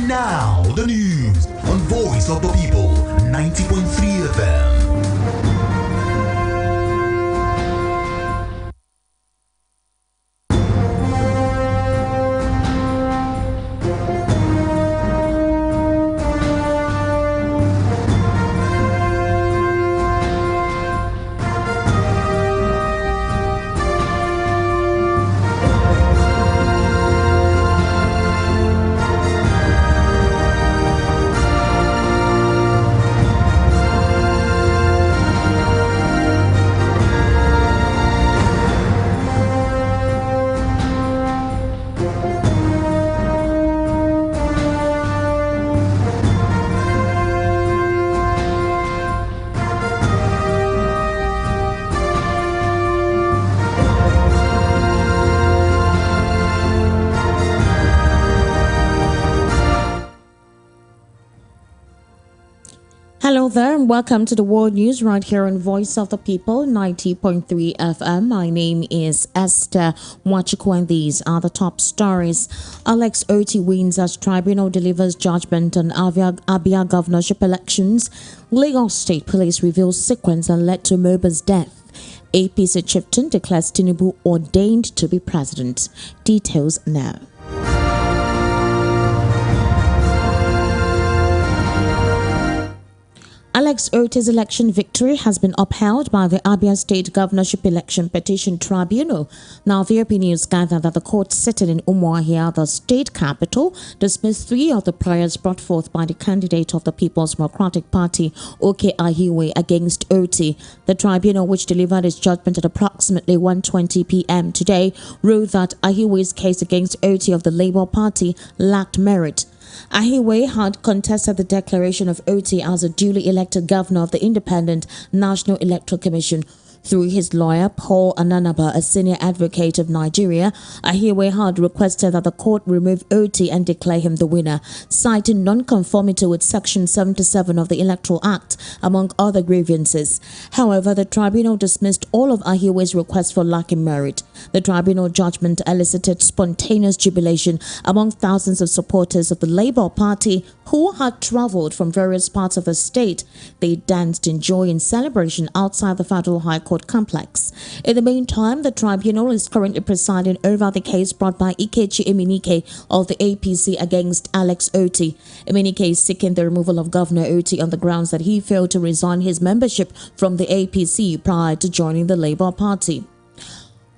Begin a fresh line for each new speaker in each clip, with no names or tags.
And now, the news on Voice of the People, 90.3 FM.
Hello there and welcome to the World News right here on Voice of the People 90.3 FM. My name is Esther Mwachukwu and these are the top stories. Alex Oti wins as tribunal delivers judgment on Abia governorship elections. Lagos State Police reveals sequence and led to Mobad's death. APC chieftain declares Tinubu ordained to be president. Details now. Alex Oti's election victory has been upheld by the Abia State Governorship Election Petition Tribunal. Now, VOP News gathered that the court sitting in Umuahia, the state capital, dismissed 3 of the prayers brought forth by the candidate of the People's Democratic Party, Oke Ahiwe, against Oti. The tribunal, which delivered its judgment at approximately 1:20 p.m. today, ruled that Ahiwe's case against Oti of the Labour Party lacked merit. Ahiwe had contested the declaration of Oti as a duly elected governor of the Independent National Electoral Commission. Through his lawyer, Paul Ananaba, a senior advocate of Nigeria, Ahiwe had requested that the court remove Oti and declare him the winner, citing non-conformity with Section 77 of the Electoral Act, among other grievances. However, the tribunal dismissed all of Ahiwe's requests for lacking merit. The tribunal judgment elicited spontaneous jubilation among thousands of supporters of the Labour Party who had travelled from various parts of the state. They danced in joy and celebration outside the Federal High Court complex. In the meantime, the tribunal is currently presiding over the case brought by Ikechi Emenike of the APC against Alex Oti. Emenike is seeking the removal of Governor Oti on the grounds that he failed to resign his membership from the APC prior to joining the Labour Party.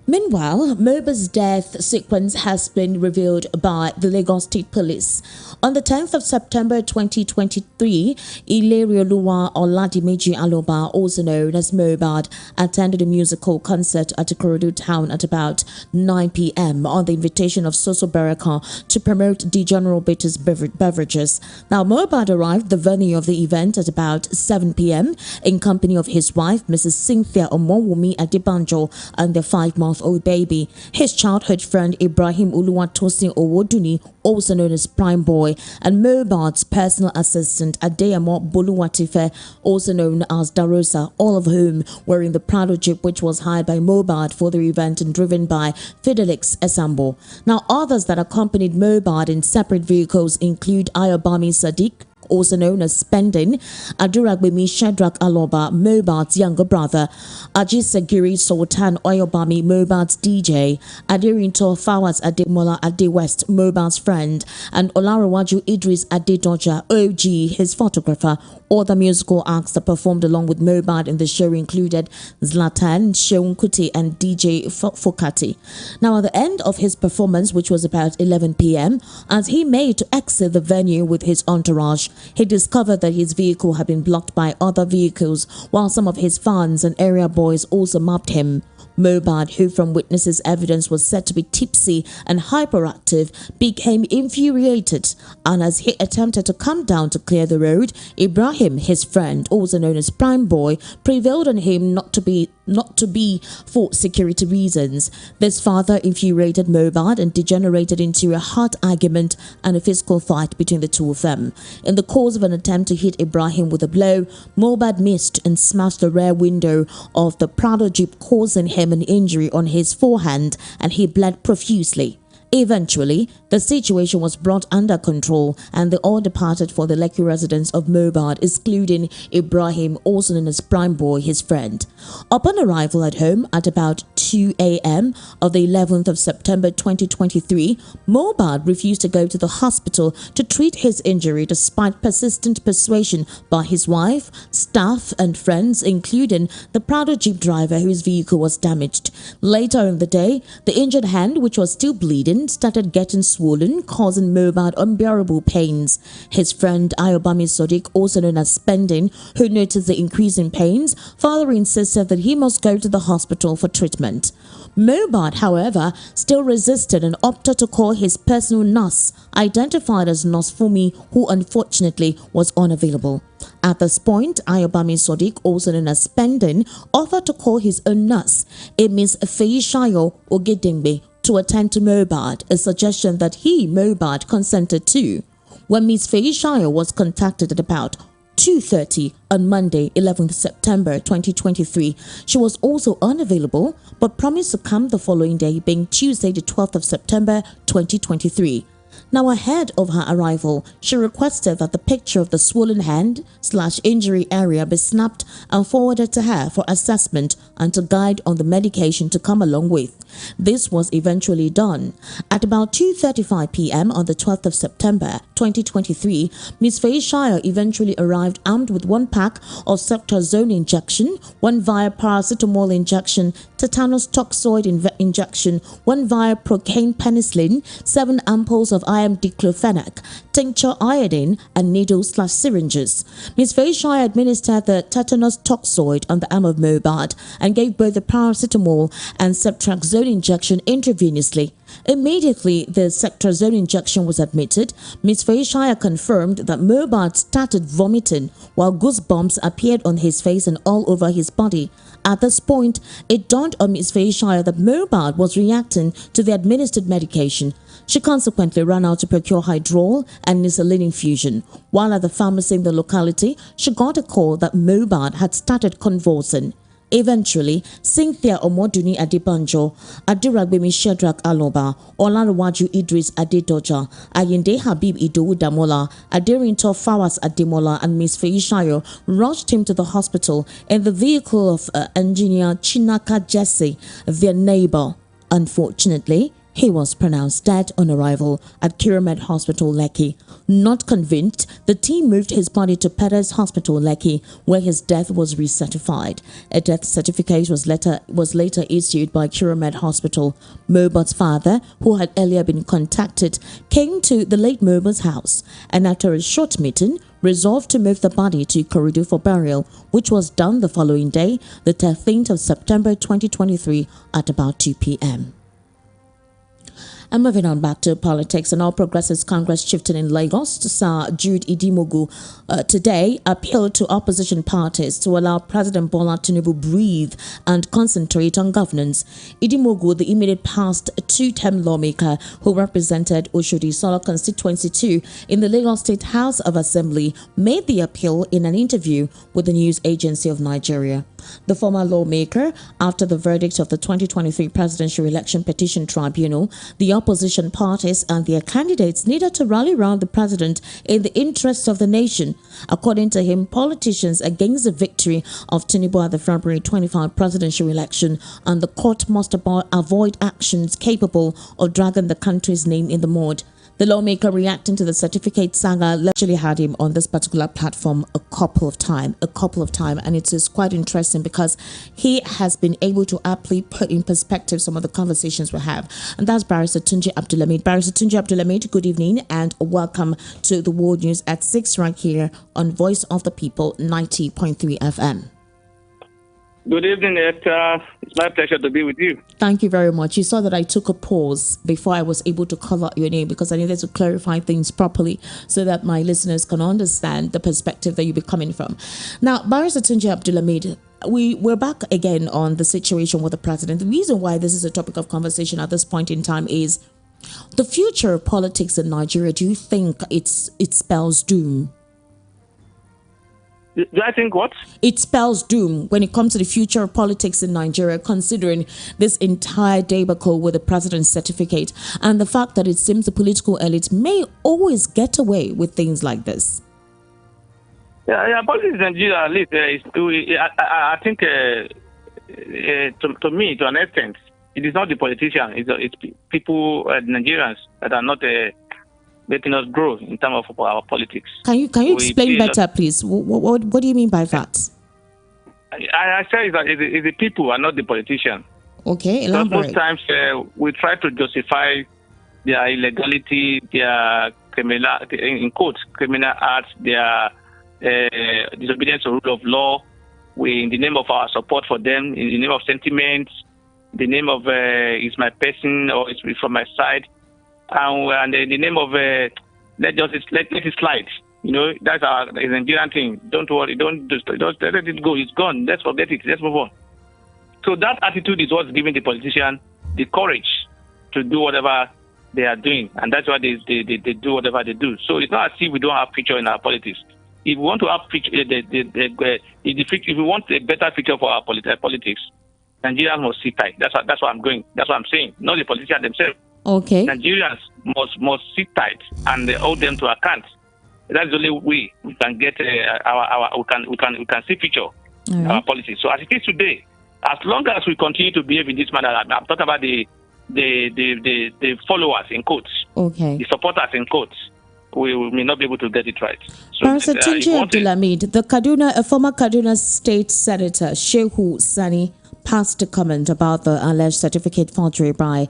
Meanwhile, Mobad's death sequence has been revealed by the Lagos State Police. On the 10th of September 2023, Ilerioluwa Oladimeji Aloba, also known as Mobad, attended a musical concert at Ikorodu town at about 9 p.m. on the invitation of Soso Bereka to promote the General Bitters beverages. Now, Mobad arrived at the venue of the event at about 7 p.m. in company of his wife, Mrs. Cynthia Omowumi Adebanjo, and their 5-month-old baby. His childhood friend Ibrahim Oluwatosin Owoduni, also known as Prime Boy, and Mobad's personal assistant Adeyemo Boluwatife, also known as Darosa, all of whom were in the Prado Jeep which was hired by Mobad for the event and driven by Fidelix Esambo. Now, others that accompanied Mobad in separate vehicles include Ayobami Sadiq, also known as Spending, Aduragbemi Shadrach Aloba, Mobad's younger brother, Ajisegiri Sultan Oyobami, Mobad's DJ, Aderinto Fawaz Ademola Ade West, Mobad's friend, and Olarawaju Idris Adedoja, OG, his photographer. Other musical acts that performed along with Mobad in the show included Zlatan, Sheun Kuti, and DJ Fokati. Now, at the end of his performance, which was about 11 p.m., as he made to exit the venue with his entourage, he discovered that his vehicle had been blocked by other vehicles, while some of his fans and area boys also mobbed him. Mobad, who from witnesses' evidence was said to be tipsy and hyperactive, became infuriated, and as he attempted to come down to clear the road, Ibrahim, his friend, also known as Prime Boy, prevailed on him not to be for security reasons. This further infuriated Mobad and degenerated into a hot argument and a physical fight between the two of them. In the course of an attempt to hit Ibrahim with a blow, Mobad missed and smashed the rear window of the Prado Jeep, causing him an injury on his forehand, and he bled profusely. Eventually, the situation was brought under control and they all departed for the Lekki residence of Mobad, excluding Ibrahim, also known as Prime Boy, his friend. Upon arrival at home at about 2 a.m. of the 11th of September 2023, Mobad refused to go to the hospital to treat his injury despite persistent persuasion by his wife, staff and friends, including the Prado Jeep driver whose vehicle was damaged. Later in the day, the injured hand, which was still bleeding, started getting swollen, causing Mobad unbearable pains. His friend Ayobami Sodiq, also known as Spending, who noticed the increase in pains, further insisted that he must go to the hospital for treatment. Mobad, however, still resisted and opted to call his personal nurse, identified as Nurse Fumi, who unfortunately was unavailable. At this point, Ayobami Sodiq, also known as Spending, offered to call his own nurse, a Miss Feishayo Ogedengbe, to attend to Mobad, a suggestion that he, Mobad, consented to. When Miss Feishayo was contacted at about 2:30 on Monday, 11th September 2023, she was also unavailable but promised to come the following day, being Tuesday, the 12th of September 2023. Now, ahead of her arrival, she requested that the picture of the swollen hand/injury area be snapped and forwarded to her for assessment and to guide on the medication to come along with. This was eventually done. At about 2:35 p.m. on the 12th of September 2023, Ms. Feishayo eventually arrived armed with one pack of ceftriaxone injection, one vial paracetamol injection, tetanus toxoid injection, one vial procaine penicillin, 7 ampoules of iron diclofenac, tincture iodine, and needles/syringes. Ms. Feishayo administered the tetanus toxoid on the arm of Mobad and gave both the paracetamol and ceftriaxone injection intravenously. Immediately the ceftriaxone injection was admitted, Ms. Feishayo confirmed that Mobad started vomiting while goosebumps appeared on his face and all over his body. At this point, it dawned on Ms. Feishayo that Mobad was reacting to the administered medication. She consequently ran out to procure Hydrol and Nisolene infusion. While at the pharmacy in the locality, she got a call that Mobad had started convulsing. Eventually, Cynthia Omoduni Adebanjo, Adiragbemi Shedrack Aloba, Olanrewaju Idris Adedoja, Ayinde Habib Idowu Damola, Aderinto Fawas Ademola, and Miss Feishayo rushed him to the hospital in the vehicle of engineer Chinaka Jesse, their neighbor. Unfortunately, he was pronounced dead on arrival at Kiramed Hospital, Lekki. Not convinced, the team moved his body to Pedders Hospital, Lekki, where his death was recertified. A death certificate was later issued by Kiramed Hospital. Mobad's father, who had earlier been contacted, came to the late Mobad's house and after a short meeting, resolved to move the body to Ikorodu for burial, which was done the following day, the 13th of September 2023 at about 2 p.m. And moving on back to politics, an All Progressives Congress chieftain in Lagos, Sir Jude Idimogu, today appealed to opposition parties to allow President Bola Tinubu breathe and concentrate on governance. Idimogu, the immediate past two-term lawmaker who represented Oshodi Solo constituency 2 in the Lagos State House of Assembly, made the appeal in an interview with the news agency of Nigeria. The former lawmaker, after the verdict of the 2023 presidential election petition tribunal, the opposition parties and their candidates needed to rally around the president in the interests of the nation. According to him, politicians against the victory of Tinubu at the February 25 presidential election, and the court must avoid actions capable of dragging the country's name in the mud. The lawmaker, reacting to the certificate saga, actually had him on this particular platform a couple of times, and it is quite interesting because he has been able to aptly put in perspective some of the conversations we have. And that's Barrister Tunji Abdulhamid. Barrister Tunji Abdulhamid, good evening and welcome to the World News at 6 right here on Voice of the People 90.3 FM.
Good evening, Esther. It's my pleasure to be with you.
Thank you very much. You saw that I took a pause before I was able to call out your name because I needed to clarify things properly so that my listeners can understand the perspective that you'll be coming from. Now, Barrister Tunji Abdulhamid, we're back again on the situation with the president. The reason why this is a topic of conversation at this point in time is the future of politics in Nigeria. Do you think it spells doom?
Do I think what?
It spells doom when it comes to the future of politics in Nigeria, considering this entire debacle with the president's certificate and the fact that it seems the political elite may always get away with things like this.
Yeah, politics in Nigeria, at least, I think, to me, to an extent, it is not the politician, it's people, Nigerians, that are not making us grow in terms of our politics.
Can you explain better, please? What do you mean by that?
I say that it's the people and not the politician.
Okay, elaborate.
Most times we try to justify their illegality, their criminal, in quotes, criminal acts, their disobedience to rule of law. In the name of our support for them, in the name of sentiments, the name of it's my person or it's from my side. And in the name of let it slide. You know, that's our Nigerian thing. Don't worry, don't let it go. It's gone. Let's forget it. Let's move on. So that attitude is what's giving the politician the courage to do whatever they are doing, and that's why they do whatever they do. So it's not as if we don't have future in our politics. If we want to have future, if we want a better future for our politics, Nigerians must sit tight. That's what I'm going. That's what I'm saying. Not the politicians themselves.
Okay.
Nigerians must sit tight and hold them to account. That's the only way we can get we can see future our policies. So as it is today, as long as we continue to behave in this manner, I'm talking about the followers in quotes, the supporters in quotes, we may not be able to get it right. So,
Professor Tunji Abdulhamid, a former Kaduna State Senator, Shehu Sani, passed a comment about the alleged certificate forgery by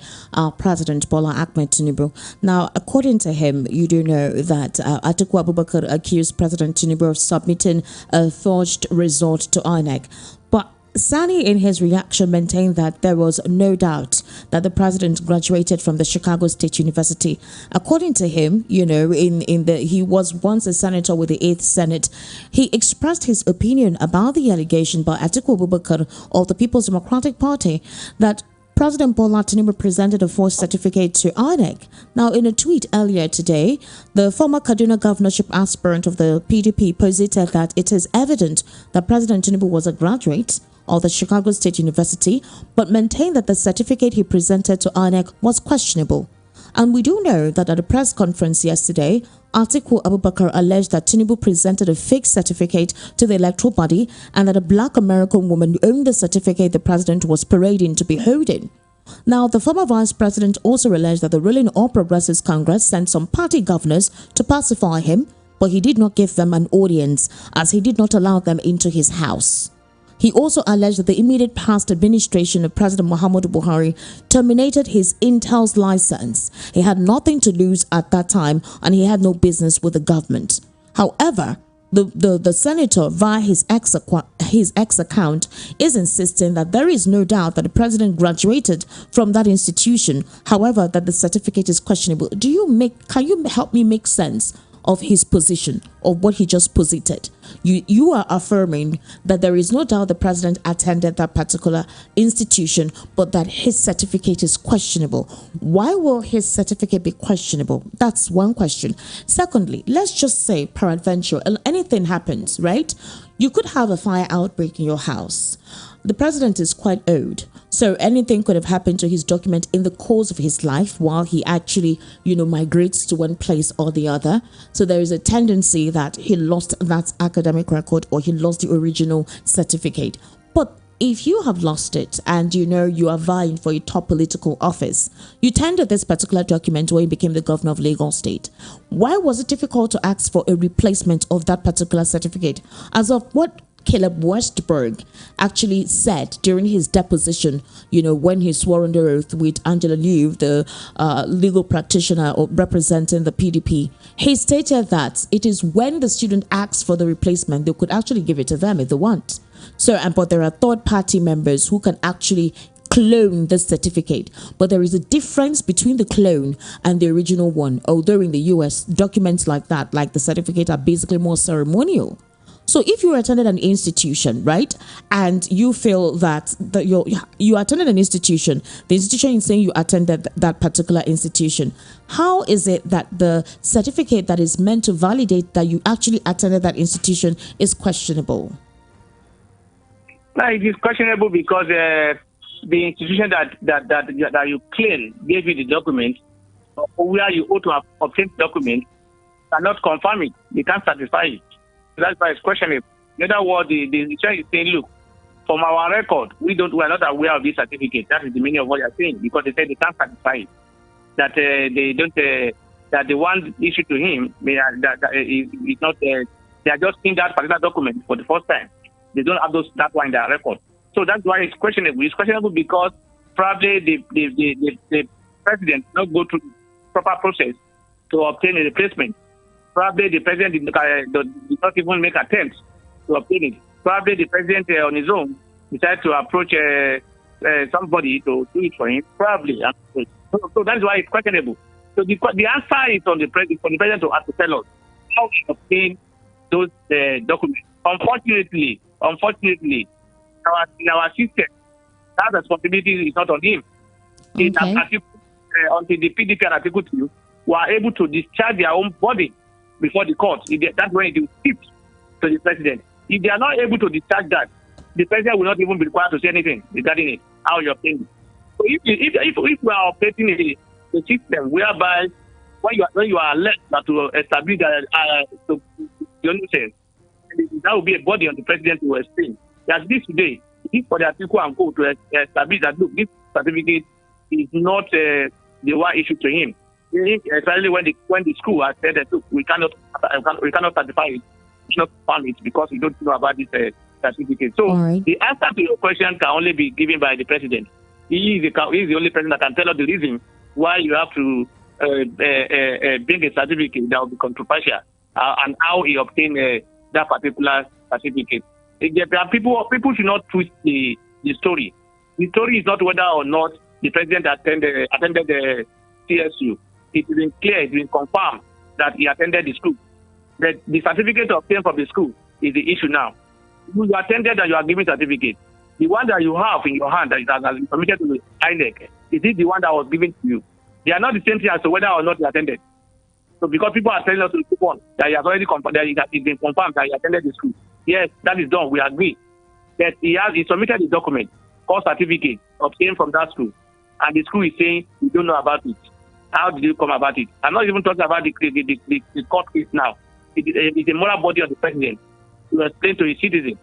President Bola Ahmed Tinubu. Now, according to him, you do know that Atiku Abubakar accused President Tinubu of submitting a forged result to INEC. But Sani, in his reaction, maintained that there was no doubt that the president graduated from the Chicago State University. According to him, you know, he was once a senator with the 8th Senate. He expressed his opinion about the allegation by Atiku Abubakar of the People's Democratic Party that President Bola Tinubu presented a forged certificate to INEC. Now, in a tweet earlier today, the former Kaduna governorship aspirant of the PDP posited that it is evident that President Tinubu was a graduate of the Chicago State University, but maintained that the certificate he presented to INEC was questionable. And we do know that at a press conference yesterday, Atiku Abubakar alleged that Tinubu presented a fake certificate to the electoral body and that a black American woman owned the certificate the president was parading to be holding. Now, the former vice president also alleged that the ruling All Progressives Congress sent some party governors to pacify him, but he did not give them an audience as he did not allow them into his house. He also alleged that the immediate past administration of President Muhammadu Buhari terminated his Intel's license. He had nothing to lose at that time and he had no business with the government. However, the senator, via his ex account, is insisting that there is no doubt that the president graduated from that institution. However, that the certificate is questionable. Can you help me make sense of his position, of what he just posited? You are affirming that there is no doubt the president attended that particular institution, but that his certificate is questionable. Why will his certificate be questionable? That's one question. Secondly, let's just say peradventure anything happens, right? You could have a fire outbreak in your house. The president is quite old, so anything could have happened to his document in the course of his life while he actually, migrates to one place or the other. So there is a tendency that he lost that academic record or he lost the original certificate. But if you have lost it and you are vying for a top political office, you tendered this particular document when you became the governor of Lagos State. Why was it difficult to ask for a replacement of that particular certificate? As of what Caleb Westberg actually said during his deposition, when he swore under oath with Angela Liu, the legal practitioner representing the PDP, he stated that it is when the student asks for the replacement, they could actually give it to them if they want. But there are third-party members who can actually clone this certificate. But there is a difference between the clone and the original one. Although in the US, documents like that, like the certificate, are basically more ceremonial. So if you attended an institution, right, and you feel that you attended an institution, the institution is saying you attended that particular institution, how is it that the certificate that is meant to validate that you actually attended that institution is questionable?
Now, it is questionable because the institution that you claim gave you the document, or where you ought to have obtained the document, cannot confirm it. They can't satisfy it. That's why it's questionable. In other words, the institution is saying, look, from our record, we are not aware of this certificate. That is the meaning of what you're saying, because they say they can't satisfy it. That they don't, that the one issued to him, is not, they are just seeing that particular document for the first time. They don't have that one in their record. So that's why it's questionable. It's questionable because probably the president did not go through the proper process to obtain a replacement. Probably the president did not even make attempts to obtain it. Probably the president on his own decided to approach somebody to do it for him. Probably. So that's why it's questionable. So the answer is on the president, for the president to have to tell us how he obtained those documents. Unfortunately, in our system, that responsibility is not on him. Okay. Until the PDP and Article 2 were able to discharge their own body before the court, that's when it will shift to the president. If they are not able to discharge that, the president will not even be required to say anything regarding it, how you obtain it. So if we are operating a system whereby when you are alleged to establish the innocence, that will be a body on the president to explain. As this today, if for the article and code to establish that, look, this certificate is not the one issued to him. Especially when the school has said that, look, we cannot certify it, we cannot confirm it because we don't know about this certificate. So the answer to your question can only be given by the president. He is the only person that can tell us the reason why you have to bring a certificate that will be controversial and how he obtained that particular certificate. People should not twist the story. The story is not whether or not the president attended the CSU. It's been clear, it's been confirmed that he attended the school. But the certificate obtained from the school is the issue now. You attended and you are giving certificate. The one that you have in your hand that has been submitted to the INEC, is it the one that was given to you? They are not the same thing as to whether or not you attended. So because people are telling us to keep on, that he has already confirmed, that it's been confirmed that he attended the school. Yes, that is done. We agree. That he submitted the document, called certificate, obtained from that school. And the school is saying, we don't know about it. How did you come about it? I'm not even talking about the court case now. It's a moral body of the president to explain to his citizens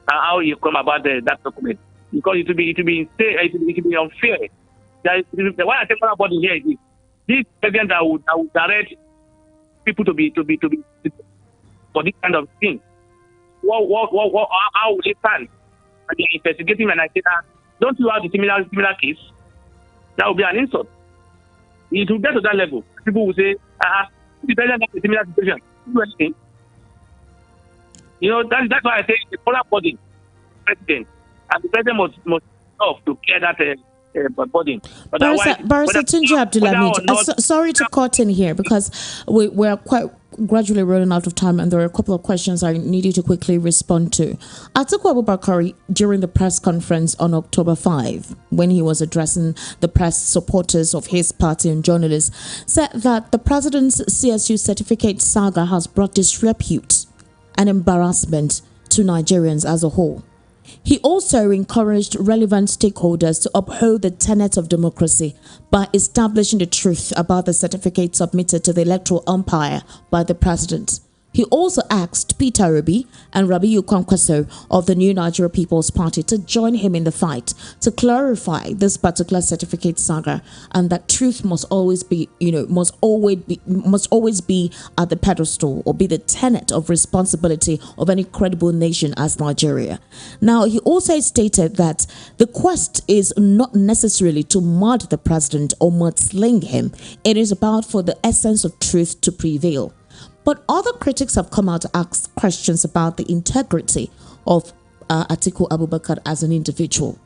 how you come about that document. Because it will be unfair. Why I say moral body here is this president that would direct people to be for this kind of thing. How will they stand? And they're investigating, and I say, don't you have the similar case? That would be an insult. It will get to that level. People will say, the president has a similar situation. Do anything. You know, that's why I say the moral body, president, and the president must have to care that body.
Barrister Tunji Abdulhamid, sorry to cut in here because we're quite gradually running out of time, and there are a couple of questions I need you to quickly respond to. Atiku Abubakar, during the press conference on October 5, when he was addressing the press supporters of his party and journalists, said that the president's CSU certificate saga has brought disrepute and embarrassment to Nigerians as a whole. He also encouraged relevant stakeholders to uphold the tenets of democracy by establishing the truth about the certificate submitted to the electoral umpire by the president. He also asked Peter Obi and Rabiu Kwankwaso of the New Nigeria People's Party to join him in the fight to clarify this particular certificate saga, and that truth must always be at the pedestal or be the tenet of responsibility of any credible nation as Nigeria. Now, he also stated that the quest is not necessarily to mud the president or mudsling him. It is about for the essence of truth to prevail. But other critics have come out to ask questions about the integrity of Atiku Abubakar as an individual.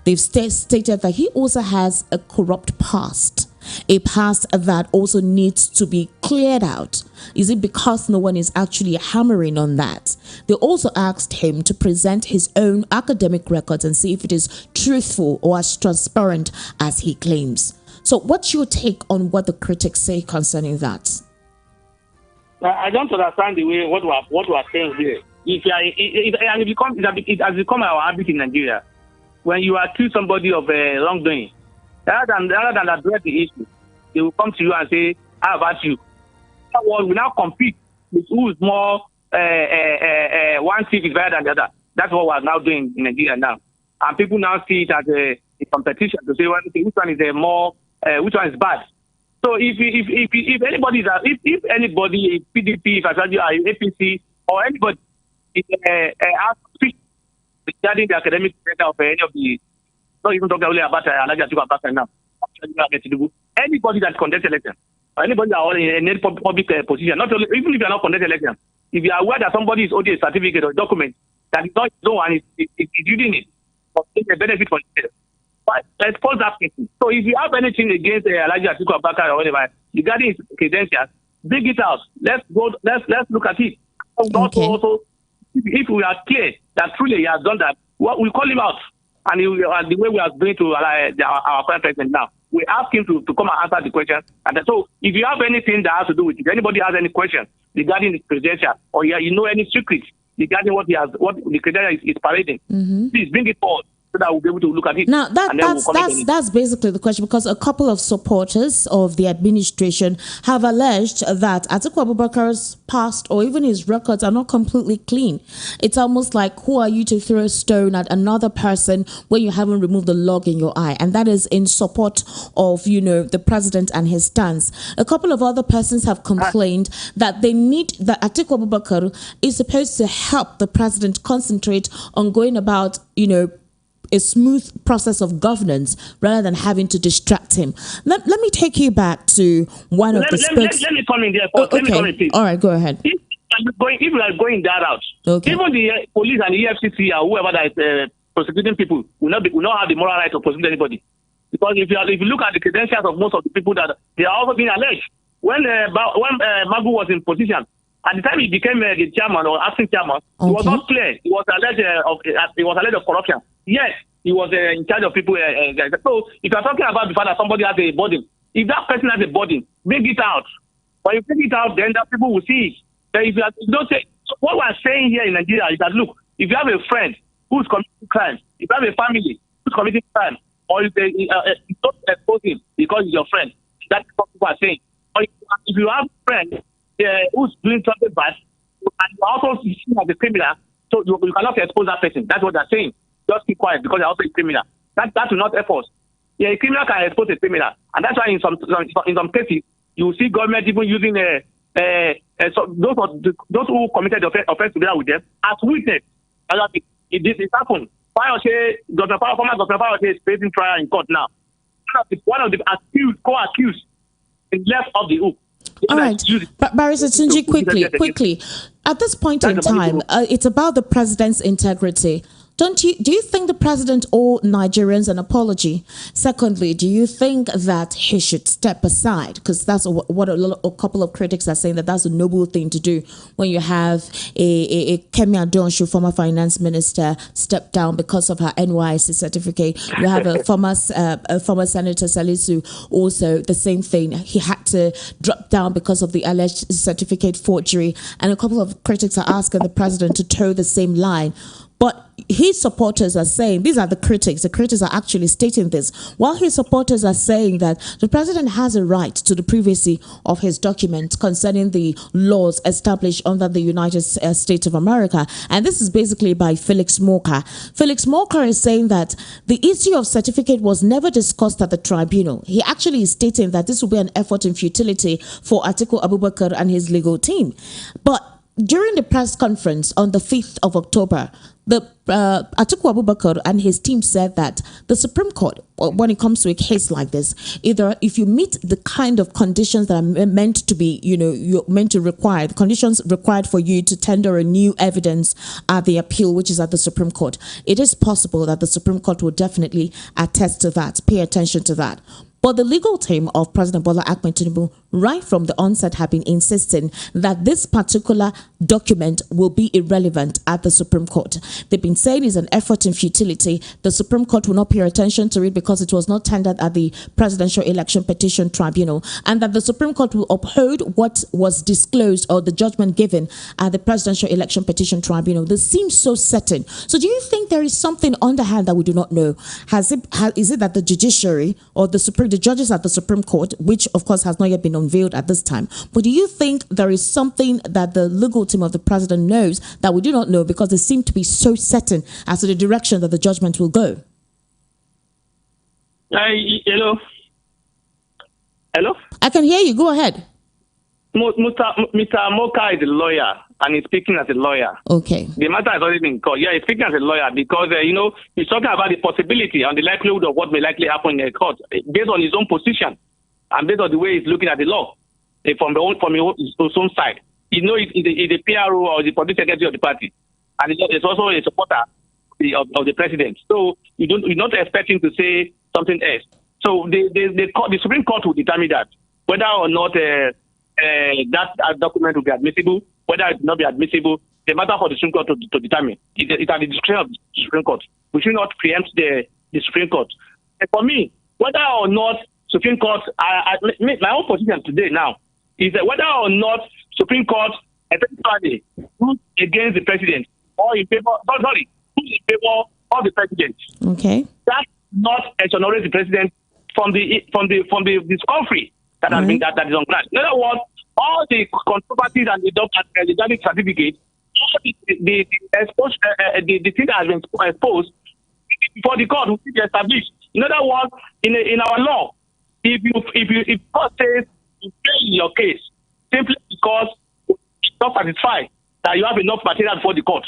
They've stated that he also has a corrupt past a past that also needs to be cleared out? Is it because no one is actually hammering on that? They also asked him to present his own academic records and see if it is truthful or as transparent as he claims. So what's your take on what the critics say concerning that?
I don't understand the way what we are saying here. It has become our habit in Nigeria. When you accuse somebody of wrongdoing, rather than address the issue, they will come to you and say, "How about you?" We now compete with who is more. One thief is better than the other. That's what we are now doing in Nigeria now, and people now see it as a competition to say, "Well, which one is more? Which one is bad?" So if anybody, if anybody, PDP, if I tell you, APC, or anybody, regarding the academic record of any of the, not even talking only about Abia now, anybody that conducts election, or anybody that are in any public position, not only, even if you are not conducting election, if you are aware that somebody is holding a certificate or document that is not his own and is using it for a benefit for himself, expose that person. So if you have anything against Abubakar or whatever regarding his credentials, bring it out. Let's look at it.
Okay.
Also, if we are clear that truly he has done that, we call him out. And the way we are going to our current president now, we ask him to come and answer the question. And so if you have anything that has to do with it, if anybody has any question regarding his credentials, or you know any secret regarding what the credential is parading, please bring it forward, so that we'll be able to look at it.
Now, that's basically the question, because a couple of supporters of the administration have alleged that Atiku Abubakar's past or even his records are not completely clean. It's almost like, who are you to throw a stone at another person when you haven't removed the log in your eye? And that is in support of, the president and his stance. A couple of other persons have complained that that Atiku Abubakar is supposed to help the president concentrate on going about, a smooth process of governance rather than having to distract him. Let me take you back to one of the spokes.
Let me come in there first.
Okay.
Let me come in, please.
All right, go ahead.
If we are going that route,
okay,
even the police and the EFCC or whoever that is prosecuting people will not have the moral right to prosecute anybody. Because if you look at the credentials of most of the people that they are also being alleged. When Magu was in position, at the time he became the chairman or acting chairman, It was not clear. He was alleged of corruption. Yes, he was in charge of people. So if you are talking about the fact that somebody has a burden, if that person has a burden, bring it out. When you bring it out, then that people will see it. Then if you don't say, what we are saying here in Nigeria is that, look, if you have a friend who's committing crime, if you have a family who's committing crime, or if you don't expose him because he's your friend, that's what people are saying. Or if you have a friend who's doing something bad, and you also see him as a criminal, so you cannot expose that person. That's what they're saying. Just keep quiet because they're also a criminal. That will not help us. Yeah, a criminal can expose a criminal, and that's why in some cases you see government even using so those who committed the offense together with them as witness. It happened. Former Governor Fayose is facing trial in court now. One of the co-accused is left off the hook.
All right, Barrister Tunji, quickly. At this point in time, it's about the president's integrity. Do you think the president owes Nigerians an apology? Secondly, do you think that he should step aside? Because that's what a couple of critics are saying, that that's a noble thing to do when you have a Kemi Adonsho, former finance minister, step down because of her NYSC certificate. You have a former Senator Salisu, also the same thing. He had to drop down because of the alleged certificate forgery. And a couple of critics are asking the president to toe the same line. But his supporters are saying, these are the critics are actually stating this, while his supporters are saying that the president has a right to the privacy of his documents concerning the laws established under the United States of America. And this is basically by Felix Morka. Felix Morka is saying that the issue of certificate was never discussed at the tribunal. He actually is stating that this will be an effort in futility for Atiku Abubakar and his legal team. But during the press conference on the 5th of October, Atiku Abubakar and his team said that the Supreme Court, when it comes to a case like this, either if you meet the kind of conditions that are meant to be, you're meant to require, the conditions required for you to tender a new evidence at the appeal, which is at the Supreme Court, it is possible that the Supreme Court will definitely attest to that, pay attention to that. But the legal team of President Bola Ahmed Tinubu, right from the onset, have been insisting that this particular document will be irrelevant at the Supreme Court. They've been saying it's an effort in futility. The Supreme Court will not pay attention to it because it was not tendered at the Presidential Election Petition Tribunal, and that the Supreme Court will uphold what was disclosed or the judgment given at the Presidential Election Petition Tribunal. This seems so certain. So do you think there is something underhand that we do not know? Is it that the judiciary or the judges at the Supreme Court, which of course has not yet been unveiled at this time, but do you think there is something that the legal team of the president knows that we do not know, because they seem to be so certain as to the direction that the judgment will go?
Hello?
I can hear you. Go ahead.
Mr. Moka is a lawyer, and he's speaking as a lawyer.
Okay.
The matter has already been called. Yeah, he's speaking as a lawyer because, he's talking about the possibility and the likelihood of what may likely happen in a court based on his own position and based on the way he's looking at the law from his own side. He's the PRO or the police secretary of the party, and he's also a supporter of the president. So you're not expecting to say something else. So the Supreme Court will determine that whether or not that document will be admissible, whether it will not be admissible. The matter for the Supreme Court to determine. It's at the discretion of the Supreme Court. We should not preempt the Supreme Court. And for me, whether or not Supreme Court, my own position today now is that whether or not Supreme Court effectively rules against the president or in favor, rules in favor of the president.
Okay.
That not exonerate the president from the discovery that has been that is on ground. In other words, all the controversies and the legal certificate, all the thing that has been exposed before the court will be established. In other words, in our law, if court says you fail in your case simply because it's not satisfied that you have enough material before the court,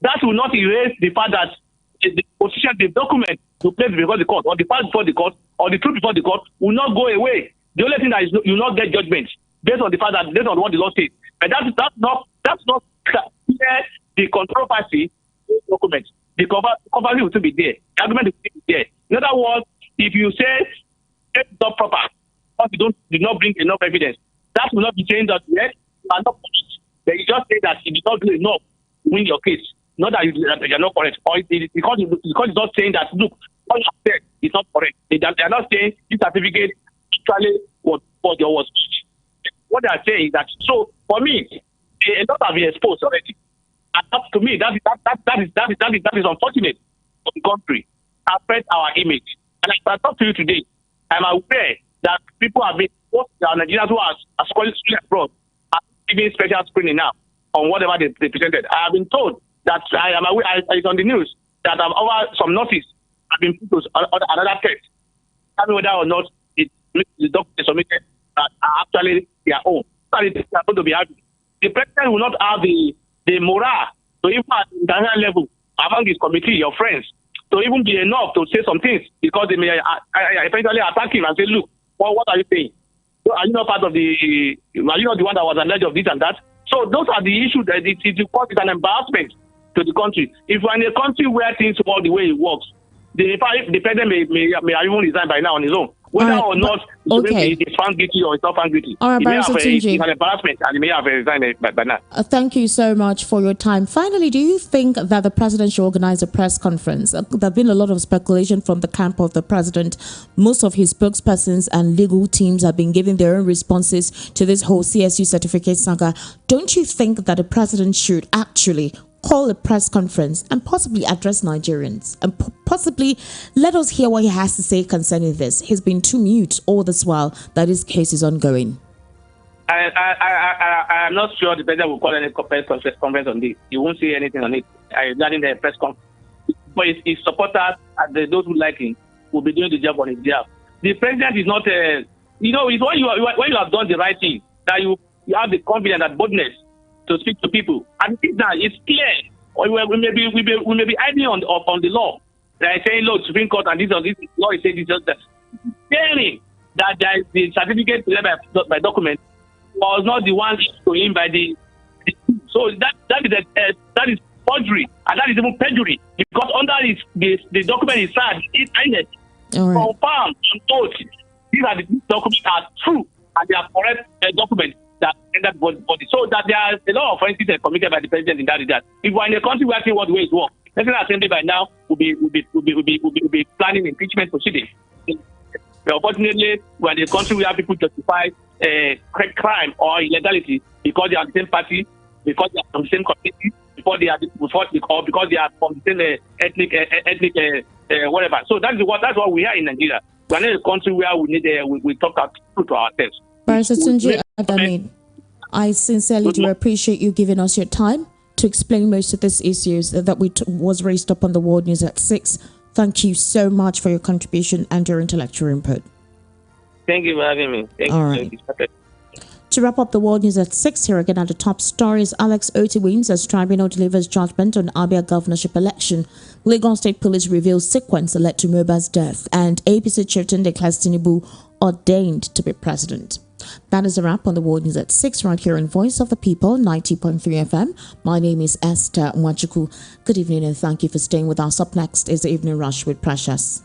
that will not erase the fact that the position, the document you place before the court, or the fact before the court, or the truth before the court will not go away. The only thing that is you will not get judgment based on the fact that based on what the law says. But that's not clear the controversy in the document. The controversy will still be there. The argument will still be there. In other words, if you say it's not proper, or you did not bring enough evidence, that will not be saying that yes, you are not correct. But you just say that you did not do enough to win your case. Not that you're not correct. Or because it's not saying that, look, what you said is not correct. They are not saying this certificate actually was. What they are saying is that, so for me, a lot have been exposed already. And to me, that is unfortunate for the country, affect our image. And as I talk to you today, I'm aware that people have been, both the Nigerians who are schooling abroad, are giving special screening now on whatever they presented. I have been told that I am aware, it's on the news, that over some notice have been put to another test. Tell me whether or not the doctors submitted that are actually their own. So they are going to be happy. The president will not have the morale to even at the international level among his committee, your friends, to even be enough to say some things because they may eventually attack him and say, look, well, what are you saying? So are you not part of are you not the one that was alleged of this and that? So those are the issues that it's an embarrassment to the country. If we're in a country where things work the way it works, the president may even resign by now on his own. Whether or not he's found guilty or he's not found guilty.
All right,
it's an embarrassment and he may have resigned by now.
Thank you so much for your time. Finally, do you think that the president should organize a press conference? There have been a lot of speculation from the camp of the president. Most of his spokespersons and legal teams have been giving their own responses to this whole CSU certificate saga. Don't you think that the president should actually call a press conference and possibly address Nigerians and possibly let us hear what he has to say concerning this? He's been too mute all this while that this case is ongoing.
I am not sure the president will call any press conference on this. He won't say anything on it regarding the press conference. But his supporters and those who like him will be doing the job on his behalf. The president is not, it's when you have done the right thing that you have the confidence and boldness to speak to people. And now it's clear. Or we may be hiding on the law. They're saying, look, Supreme Court and this law is saying this just that. Saying that the certificate by document was not the one issued to him by the so that is forgery and that is even perjury because under the document is signed, it's INEC confirmed and told these documents are true and they are correct documents that ended body. So that there are a lot of offenses committed by the president in that regard. If we're in a country where what way it works, National Assembly by now will be planning impeachment proceedings. Unfortunately, we're in a country where people justify crime or illegality because they are the same party, because they are from the same community, because they are from the same ethnic whatever. So that's what we are in Nigeria. We're not a country where we talk out to ourselves.
Barrister Tunji Adami, I sincerely do appreciate you giving us your time to explain most of these issues that was raised up on the World News at 6. Thank you so much for your contribution and your intellectual input.
Thank you for having me. Thank you.
Right. To wrap up the World News at 6, here again are the top stories. Alex Oti wins as tribunal delivers judgment on Abia governorship election. Lagos State Police reveals sequence that led to Mobad's death. And APC chieftain declares Tinubu ordained to be president. That is a wrap on the World News at 6 right here in Voice of the People, 90.3 FM. My name is Esther Mwachuku. Good evening and thank you for staying with us. Up next is the Evening Rush with Precious.